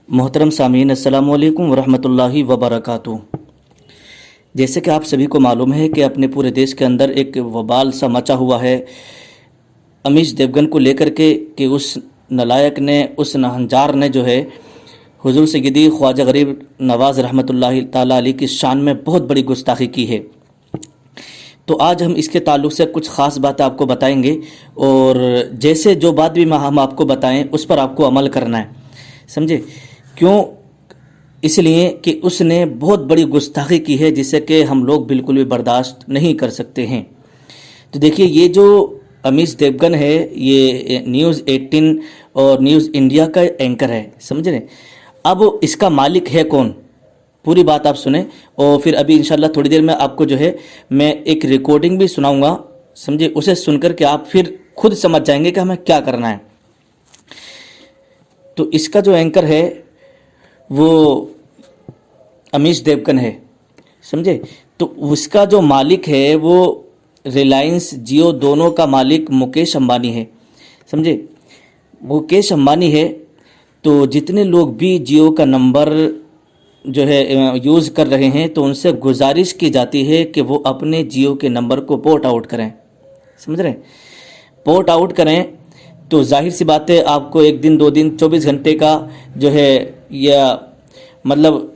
मोहतरम सामीन अस्सलामु अलैकुम वरहमतुल्लाहि वबरकातुहू। जैसे कि आप सभी को मालूम है कि अपने पूरे देश के अंदर एक वबाल सा मचा हुआ है अमीश देवगन को लेकर के कि उस नलायक ने, उस नहंजार ने जो है हुजूर सय्यदी ख्वाजा गरीब नवाज़ रहमतुल्लाहि ताला अलैह की शान में बहुत बड़ी गुस्ताखी की है। तो आज हम इसके ताल्लुक़ से कुछ ख़ास बातें आपको बताएंगे और जैसे जो बात भी हम आपको बताएं उस पर आपको अमल करना है, समझे। क्यों? इसलिए कि उसने बहुत बड़ी गुस्ताखी की है जिसे कि हम लोग बिल्कुल भी बर्दाश्त नहीं कर सकते हैं। तो देखिए, ये जो अमीश देवगन है ये न्यूज़ 18 और न्यूज़ इंडिया का एंकर है, समझ रहे। अब इसका मालिक है कौन, पूरी बात आप सुने और फिर अभी इंशाल्लाह थोड़ी देर में आपको जो है मैं एक रिकॉर्डिंग भी सुनाऊंगा, समझे। उसे सुनकर के आप फिर खुद समझ जाएंगे कि हमें क्या करना है। तो इसका जो एंकर है वो अमीश देवगन है, समझे। तो उसका जो मालिक है वो रिलायंस जियो दोनों का मालिक मुकेश अंबानी है, समझे। मुकेश अंबानी है। तो जितने लोग भी जियो का नंबर जो है यूज़ कर रहे हैं तो उनसे गुजारिश की जाती है कि वो अपने जियो के नंबर को पोर्ट आउट करें, समझ रहे हैं। पोर्ट आउट करें तो जाहिर सी बात है आपको एक दिन, 2 दिन, 24 घंटे का जो है या मतलब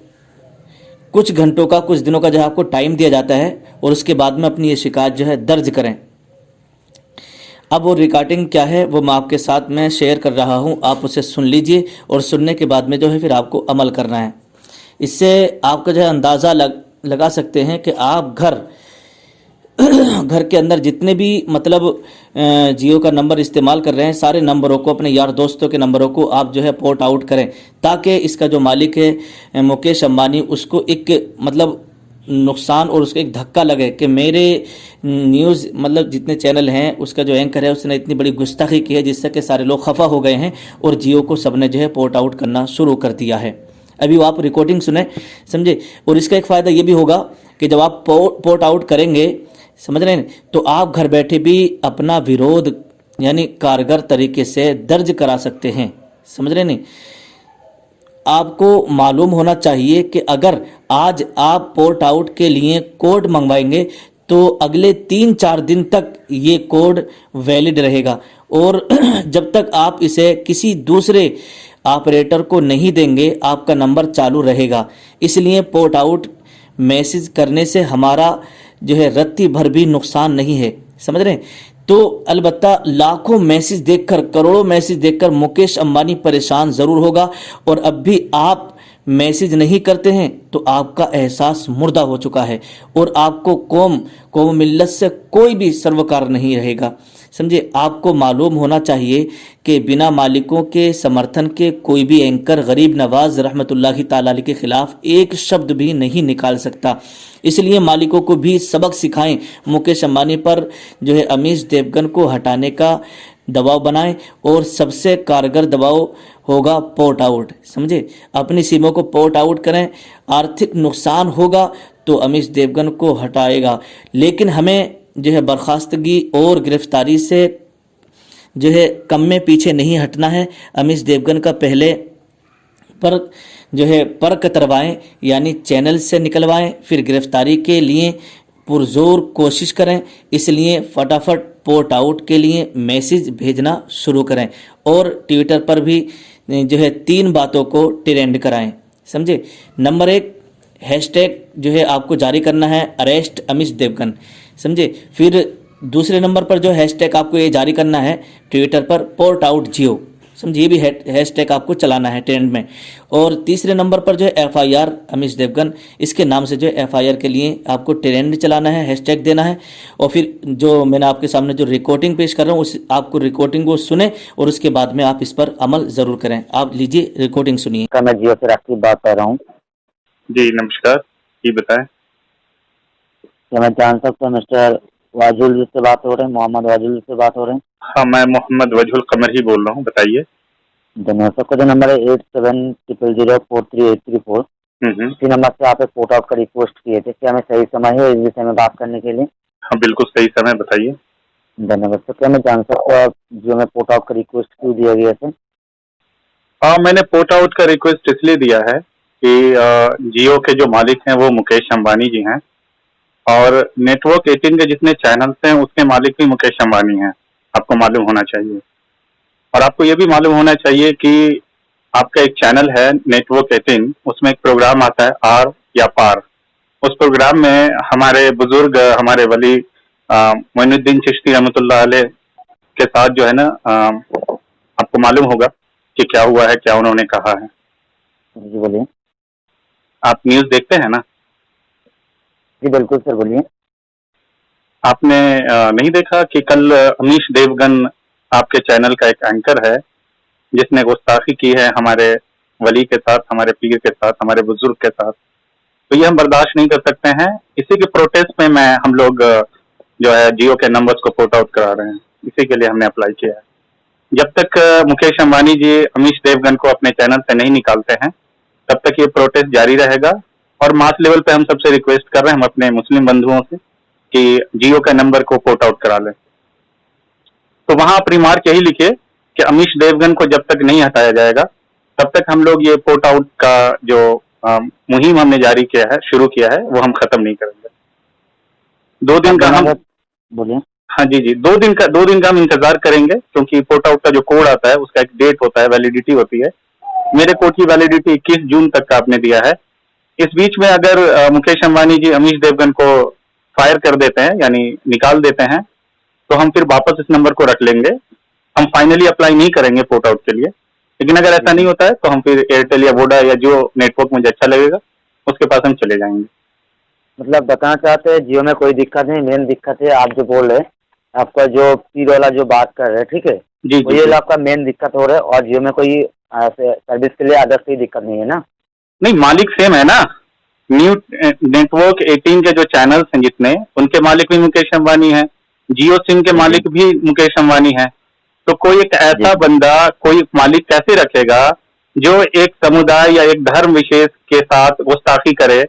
कुछ घंटों का, कुछ दिनों का जो है आपको टाइम दिया जाता है और उसके बाद में अपनी ये शिकायत जो है दर्ज करें। अब वो रिकॉर्डिंग क्या है वो मैं आपके साथ में शेयर कर रहा हूँ, आप उसे सुन लीजिए और सुनने के बाद में जो है फिर आपको अमल करना है। इससे आपका जो है अंदाज़ा लगा सकते हैं कि आप घर के अंदर जितने भी मतलब जियो का नंबर इस्तेमाल कर रहे हैं सारे नंबरों को, अपने यार दोस्तों के नंबरों को आप जो है पोर्ट आउट करें ताकि इसका जो मालिक है मुकेश अंबानी उसको एक मतलब नुकसान और उसको एक धक्का लगे कि मेरे न्यूज़ मतलब जितने चैनल हैं उसका जो एंकर है उसने इतनी बड़ी गुस्ताखी की है जिससे कि सारे लोग खफा हो गए हैं और जियो को सबने जो है पोर्ट आउट करना शुरू कर दिया है। अभी वो आप रिकॉर्डिंग सुने, समझे। और इसका एक फ़ायदा ये भी होगा कि जब आप पोर्ट आउट करेंगे, समझ रहे हैं, तो आप घर बैठे भी अपना विरोध यानी कारगर तरीके से दर्ज करा सकते हैं, समझ रहे नहीं। आपको मालूम होना चाहिए कि अगर आज आप पोर्ट आउट के लिए कोड मंगवाएंगे तो अगले 3-4 दिन तक ये कोड वैलिड रहेगा और जब तक आप इसे किसी दूसरे ऑपरेटर को नहीं देंगे आपका नंबर चालू रहेगा। इसलिए पोर्ट आउट मैसेज करने से हमारा जो है रत्ती भर भी नुकसान नहीं है, समझ रहे हैं। तो अलबत्ता लाखों मैसेज देखकर, करोड़ों मैसेज देखकर मुकेश अंबानी परेशान ज़रूर होगा और अब भी आप मैसेज नहीं करते हैं तो आपका एहसास मुर्दा हो चुका है और आपको कौम मिल्लत से कोई भी सरोकार नहीं रहेगा, समझे। आपको मालूम होना चाहिए कि बिना मालिकों के समर्थन के कोई भी एंकर गरीब नवाज रहमतुल्लाहि ताला अलैह के खिलाफ एक शब्द भी नहीं निकाल सकता। इसलिए मालिकों को भी सबक सिखाएं, मुकेश अंबानी पर जो है अमीश देवगन को हटाने का दबाव बनाएं और सबसे कारगर दबाव होगा पोर्ट आउट, समझे। अपनी सिमों को पोर्ट आउट करें, आर्थिक नुकसान होगा तो अमीश देवगन को हटाएगा, लेकिन हमें जो है बर्खास्तगी और गिरफ्तारी से जो है कम में पीछे नहीं हटना है। अमीश देवगन का पहले पर जो है पर कतरवाएँ यानी चैनल से निकलवाएं, फिर गिरफ्तारी के लिए पुरजोर कोशिश करें। इसलिए फटाफट पोर्ट आउट के लिए मैसेज भेजना शुरू करें और ट्विटर पर भी जो है 3 बातों को ट्रेंड कराएं, समझे। नंबर 1 हैशटैग जो है आपको जारी करना है अरेस्ट अमीश देवगन, समझे। फिर दूसरे नंबर पर जो हैशटैग आपको ये जारी करना है ट्विटर पर पोर्ट आउट जियो, समझिए, भी हैशटैग आपको चलाना है ट्रेंड में। और तीसरे नंबर पर जो है FIR अमीश देवगन, इसके नाम से जो है FIR के लिए आपको ट्रेंड चलाना है, हैशटैग देना है। और फिर जो मैंने आपके सामने जो रिकॉर्डिंग पेश कर रहा हूँ उस आपको रिकॉर्डिंग को सुने और उसके बाद में आप इस पर अमल ज़रूर करें। आप लीजिए रिकॉर्डिंग सुनिए। मैं जियो से राखी बात कर रहा हूँ। जी नमस्कार, जी बताएं। क्या मैं जान सकता हूँ मिस्टर वाजुल जी से बात हो रहे हैं, मोहम्मद वाजुल जी से बात हो रहे हैं? हाँ, मैं मोहम्मद वजहुल कमर ही बोल रहा हूँ, बताइए। धन्यवाद। सबका जो नंबर है 8700043834, इसी नंबर से आप एक पोर्ट आउट का रिक्वेस्ट किए थे। क्या मैं सही समय है इस विषय में बात करने के लिए? हाँ बिल्कुल सही समय, बताइए। धन्यवाद। तो क्या मैं जान सकता हूँ आप जियो में पोर्ट आउट का रिक्वेस्ट क्यों दिया गया था? मैंने पोर्ट आउट का रिक्वेस्ट इसलिए दिया है कि जियो के जो मालिक हैं वो मुकेश अंबानी जी हैं, और नेटवर्क 18 के जितने चैनल्स हैं उसके मालिक भी मुकेश अंबानी हैं। आपको मालूम होना चाहिए, और आपको ये भी मालूम होना चाहिए कि आपका एक चैनल है नेटवर्क 18, उसमें एक प्रोग्राम आता है आर या पार। उस प्रोग्राम में हमारे बुजुर्ग, हमारे वली मोइनुद्दीन चिश्ती रहमतुल्लाह अलैह के साथ जो है ना, आपको मालूम होगा कि क्या हुआ है, क्या उन्होंने कहा है। जी बोलिए। आप न्यूज़ देखते हैं ना? जी बिल्कुल सर, बोलिए। आपने नहीं देखा कि कल अमीश देवगन, आपके चैनल का एक एंकर है, जिसने गुस्ताखी की है हमारे वली के साथ, हमारे पीर के साथ, हमारे बुजुर्ग के साथ। तो ये हम बर्दाश्त नहीं कर सकते हैं। इसी के प्रोटेस्ट में हम लोग जो है जियो के नंबर्स को पोर्ट आउट करा रहे हैं। इसी के लिए हमने अप्लाई किया है। जब तक मुकेश अंबानी जी अमीश देवगन को अपने चैनल से नहीं निकालते हैं, तब तक ये प्रोटेस्ट जारी रहेगा। और मास लेवल पे हम सबसे रिक्वेस्ट कर रहे हैं, हम अपने मुस्लिम बंधुओं से, कि जियो का नंबर को पोर्ट आउट करा लें। तो वहां आप रिमार्क यही लिखिए कि अमीश देवगन को जब तक नहीं हटाया जाएगा, तब तक हम लोग ये पोर्ट आउट का जो मुहिम हमने जारी किया है, शुरू किया है, वो हम खत्म नहीं करेंगे। 2 दिन का हम, बोलिए। हाँ जी जी, 2 दिन का हम इंतजार करेंगे, क्योंकि पोर्ट आउट का जो कोड आता है उसका एक डेट होता है, वैलिडिटी होती है। मेरे कोड की वैलिडिटी 21 जून तक का आपने दिया है। इस बीच में अगर मुकेश अंबानी जी अमीश देवगन को फायर कर देते हैं, यानी निकाल देते हैं, तो हम फिर वापस इस नंबर को रख लेंगे। हम फाइनली अप्लाई नहीं करेंगे पोर्ट आउट के लिए। लेकिन अगर ऐसा नहीं होता है तो हम फिर एयरटेल या वोडा या जो नेटवर्क मुझे अच्छा लगेगा उसके पास हम चले जाएंगे। मतलब बताना चाहते हैं जियो में कोई दिक्कत नहीं, मेन दिक्कत है आप जो बोल रहे हैं, आपका जो पीर वाला जो बात कर रहे हैं, ठीक है, जी तो जी ये जी। आपका मेन दिक्कत हो रहा है। और जियो में कोई सर्विस के लिए अदर्स कोई दिक्कत नहीं है ना? नहीं, मालिक सेम है ना। न्यू नेटवर्क 18 के जो चैनल्स हैं जितने, उनके मालिक भी मुकेश अंबानी है। जियो सिम के मालिक भी मुकेश अंबानी है। तो कोई एक ऐसा बंदा, कोई मालिक कैसे रखेगा जो एक समुदाय या एक धर्म विशेष के साथ गुस्ताखी करे?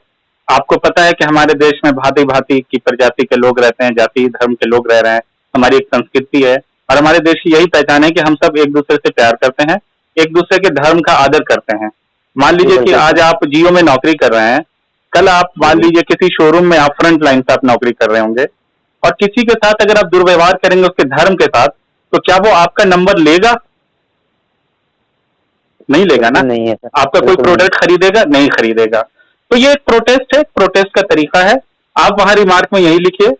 आपको पता है कि हमारे देश में भांति भांति की प्रजाति के लोग रहते हैं, जाति धर्म के लोग रह रहे हैं। हमारी एक संस्कृति है, और हमारे देश की यही पहचान है कि हम सब एक दूसरे से प्यार करते हैं, एक दूसरे के धर्म का आदर करते हैं। मान लीजिए कि आज आप जियो में नौकरी कर रहे हैं, कल आप मान लीजिए किसी शोरूम में आप फ्रंट लाइन से आप नौकरी कर रहे होंगे, और किसी के साथ अगर आप दुर्व्यवहार करेंगे उसके धर्म के साथ, तो क्या वो आपका नंबर लेगा? नहीं लेगा ना। नहीं है सर। आपका कोई प्रोडक्ट खरीदेगा? नहीं खरीदेगा। तो ये एक प्रोटेस्ट है, प्रोटेस्ट का तरीका है। आप वहां रिमार्क में यही लिखिए।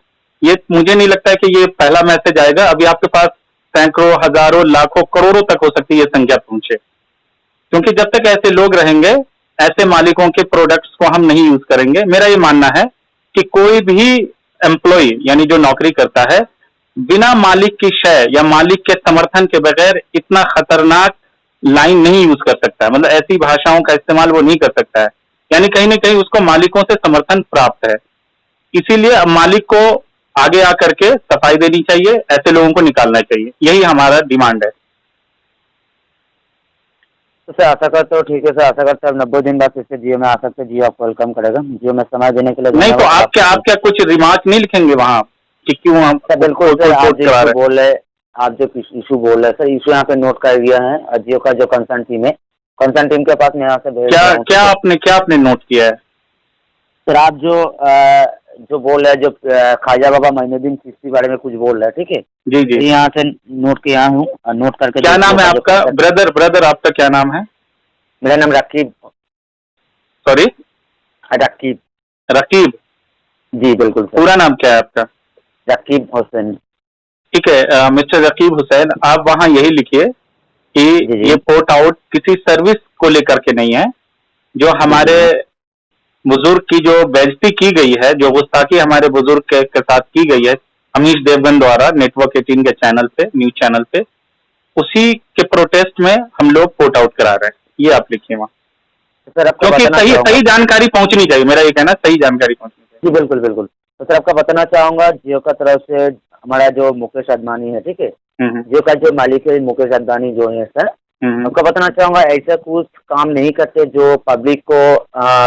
ये मुझे नहीं लगता है कि ये पहला मैसेज आएगा। अभी आपके पास सैकड़ों, हजारों, लाखों, करोड़ों तक हो सकती है ये संख्या पहुंचे, क्योंकि जब तक ऐसे लोग रहेंगे, ऐसे मालिकों के प्रोडक्ट्स को हम नहीं यूज करेंगे। मेरा ये मानना है कि कोई भी एम्प्लॉय, यानी जो नौकरी करता है, बिना मालिक की शय या मालिक के समर्थन के बगैर इतना खतरनाक लाइन नहीं यूज कर सकता है। मतलब ऐसी भाषाओं का इस्तेमाल वो नहीं कर सकता है, यानी कहीं ना कहीं उसको मालिकों से समर्थन प्राप्त है। इसीलिए अब मालिक को आगे आकर के सफाई देनी चाहिए, ऐसे लोगों को निकालना चाहिए। यही हमारा डिमांड है। तो सर आशा करते हो, ठीक है सर, आशा करते हैं 90 दिन बाद फिर से जियो में आ सकते हैं। जियो आपको वेलकम करेगा। जियो में समय देने के लिए नहीं तो आप क्या कुछ रिमार्क नहीं लिखेंगे वहां कि क्यों हम सर? बिल्कुल सर, आप जो करा इशू बोल रहे हैं, आप जो इशू बोल रहे हैं सर, इशू यहाँ पे नोट कर दिया है। और जियो का जो कंसर्न टीम है, कंसर्न टीम के पास मैं यहाँ से भेज रहा हूँ। क्या आपने नोट किया है? सर आप जो बोल रहे हैं, जो ख्वाजा बाबा मोइनुद्दीन चिश्ती बारे में कुछ बोल रहे हैं, ठीक है, जी जी। यहाँ से नोट किया हूँ, नोट करके। क्या नाम है आपका? ब्रदर आपका क्या नाम है? मेरा नाम रकीब। सॉरी? रकीब। रकीब? जी बिल्कुल सर। पूरा नाम क्या है आपका? रकीब हुसैन। ठीक है मिस्टर रकीब हुसैन, आप वहां यही लिखिए कि ये पोर्ट आउट किसी सर्विस को लेकर के नहीं है। जो हमारे बुजुर्ग की जो बेइज्जती की गई है, जो गुस्ताखी हमारे बुजुर्ग के साथ की गई है अमीश देवगन द्वारा नेटवर्क 18 के चैनल पे, न्यूज चैनल पे, उसी के प्रोटेस्ट में हम लोग पोर्ट आउट करा रहे हैं। ये आप लिखिए वहाँ, क्योंकि सही जानकारी पहुंचनी चाहिए। मेरा ये कहना, सही जानकारी पहुंचनी चाहिए। जी बिल्कुल बिल्कुल। तो सर आपका बताना चाहूंगा, जियो का तरफ से हमारा जो मुकेश अडवाणी है, ठीक है, जियो का जो मालिक है मुकेश अडवाणी जो है सर, आपको बताना चाहूंगा ऐसा कुछ काम नहीं करते जो पब्लिक को,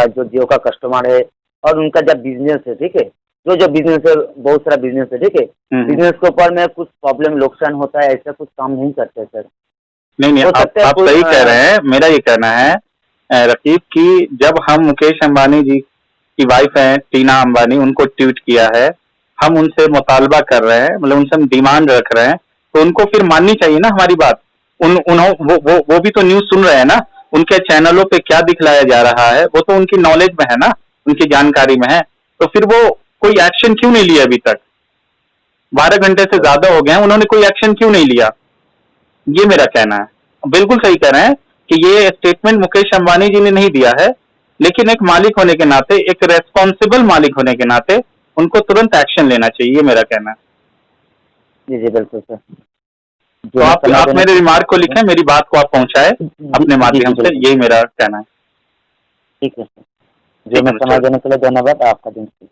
जो जियो का कस्टमर है और उनका जब बिजनेस है, ठीक है, जो बिजनेस है, बहुत सारा बिजनेस है, ठीक है, बिजनेस के ऊपर में कुछ प्रॉब्लम नुकसान होता है, ऐसा कुछ काम नहीं करते सर। नहीं, हो सकता है आप सही कह रहे हैं। मेरा ये कहना है रकीब कि जब हम मुकेश अंबानी जी की वाइफ हैं टीना अंबानी, उनको ट्वीट किया है, हम उनसे मुतालबा कर रहे हैं, मतलब उनसे हम डिमांड रख रहे हैं, तो उनको फिर माननी चाहिए ना हमारी बात। वो भी तो न्यूज सुन रहे हैं ना, उनके चैनलों पे क्या दिखलाया जा रहा है वो तो उनकी नॉलेज में है ना, उनकी जानकारी में है। तो फिर वो कोई एक्शन क्यों नहीं लिया अभी तक? 12 घंटे से ज्यादा हो गए हैं, उन्होंने कोई एक्शन क्यों नहीं लिया? ये मेरा कहना है। बिल्कुल सही कह रहे हैं कि ये स्टेटमेंट मुकेश अंबानी जी ने नहीं दिया है, लेकिन एक मालिक होने के नाते, एक रेस्पॉन्सिबल मालिक होने के नाते उनको तुरंत एक्शन लेना चाहिए, ये मेरा कहना है। जी जी बिल्कुल सर। तो आप मेरे रिमार्क को लिखें, मेरी बात को आप पहुंचाए अपने माध्यम से, यही मेरा कहना है। ठीक है सर, जो मैं समय देने के लिए धन्यवाद। आपका दिन शुभ।